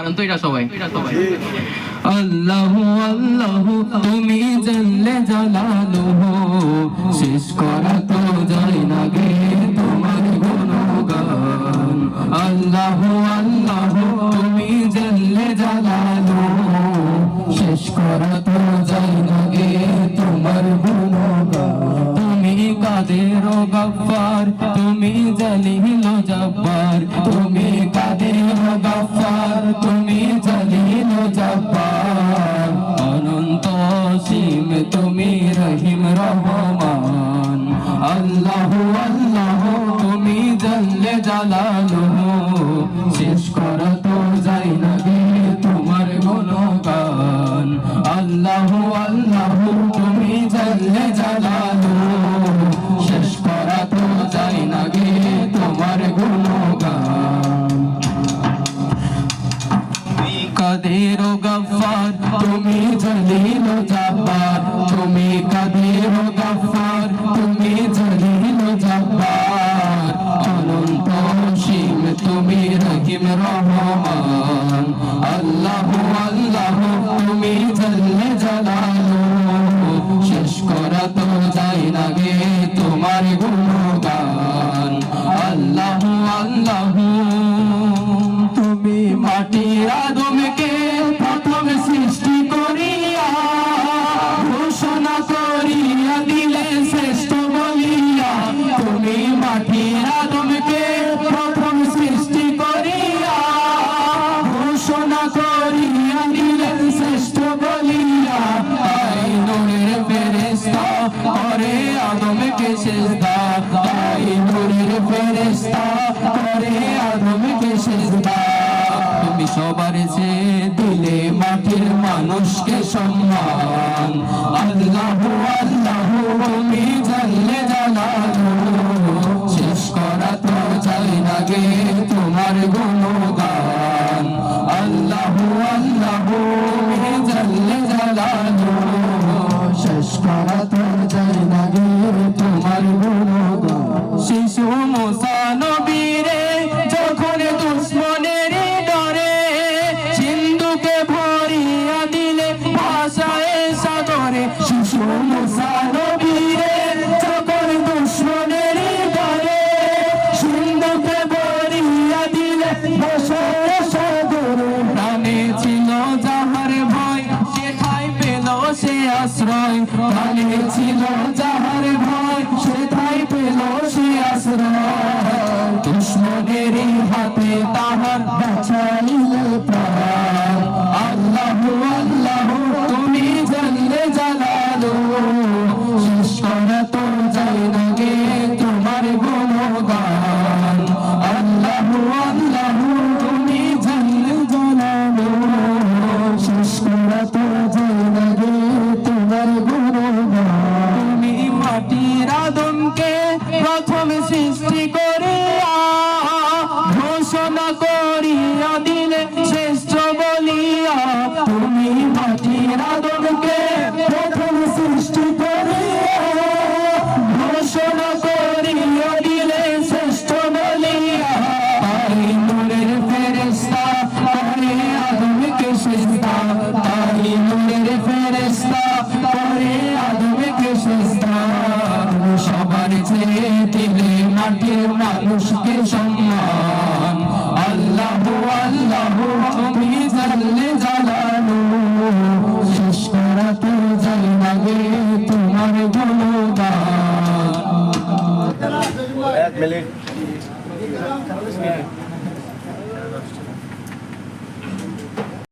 পারেন তো এটা সবাই। আল্লাহু আল্লাহু তুমি জানলে জালালুহু শেষ করা তো যায় না গে তোমার গুণগান। আল্লাহু আল্লাহু তুমি জানলে জালালুহু শেষ করা তো যায় না গে তোমার গুণগান। তুমি কাদের গফফার তুমি জলিল জব্বার, তুমি কাদের গফফার তুমি জলিল জব্বার। অনন্ত অসীম তুমি রহিম রহমান। আল্লাহু আল্লাহু তুমি জানলে জালালুহু শেষ করা তো যায় না গে তোমার গুণগান। আল্লাহু আল্লাহু তুমি জানলে জালালুহু শেষ করা তো যায় না গে তোমার গুণগান। কাদের গফফার তুমি জলিল জব্বার, তুমি কাদের গফফার তুমি জলিল জব্বার। অনন্ত অসীম তুমি রহিম রহমান। আল্লাহু আল্লাহু তুমি জানলে জালালুহু শেষ করা তো যায় না গে তোমার গুণগান। আল্লাহু আল্লাহু তুমি মাটির আদমকে প্রথম সৃষ্টি করিয়া ঘোষণা করিয়া দিলে শ্রেষ্ঠ বলিয়া। তুমি মাটির আদমকে প্রথম সৃষ্টি করিয়া ঘোষণা করিয়া দিলে শ্রেষ্ঠ বলিয়া। তাই নূরের ফেরেশতা করে আদমকে সিজদা, তাই নূরের ফেরেশতা করে আদমকে সিজদা। তুমি সবার চেয়ে দিলে মাটির মানুষকে সম্মান। আল্লাহু আল্লাহু তুমি জানলে জালালুহু শেষ করা তো যায় না গে তোমার গুণগান। আল্লাহু আল্লাহু তুমি জানলে জালালুহু শেষ করা তো যায় না গে তোমার গুণগান। শিশু মুসা নবীরে যখন দুশ্মনের ডরে সিন্ধুকে ভরিয়া দিলে ভাষায় সাগরে। শিশু মুসা নবীরে যখন দুশ্মনের ডরে সিন্ধুকে ভরিয়া দিলে ভাষায় সাগরে। প্রাণে ছিল যাহার ভয় সেথায় পেল সে আশ্রয়, প্রাণে ছিল যাহার ভয় সেথায় পেল সে আশ্রয়। দুশ্মনের হাতে তাহার বাঁচাইলে প্রাণ। আল্লাহু আল্লাহু তুমি জানলে জালালুহু শেষ করা তো যায় না গে তোমার গুণগান। আল্লাহু আল্লাহু তুমি জানলে জালালুহু শেষ করা তো যায় না গে তোমার গুণগান। তুমি মাটির আদমকে প্রথম সৃষ্টি করিয়া ঘোষণা করিয়া দিলে শ্রেষ্ঠ বলিয়া। তুমি মাটির আদমকে প্রথম সৃষ্টি করিয়া ঘোষণা করিয়া দিলে শ্রেষ্ঠ বলিয়া। তাই নূরের ফেরেশতা করে আদমকে সিজদা, তাই নূরের ফেরেশতা করে আদমকে সিজদা। সবার চেয়ে দিলে মাটির মানুষকে সম্মান। আল্লাহু আল্লাহু তুমি জানলে জালালুহু শেষ করা তো যায় না গে তোমার গুণগান। 1 মিনিট।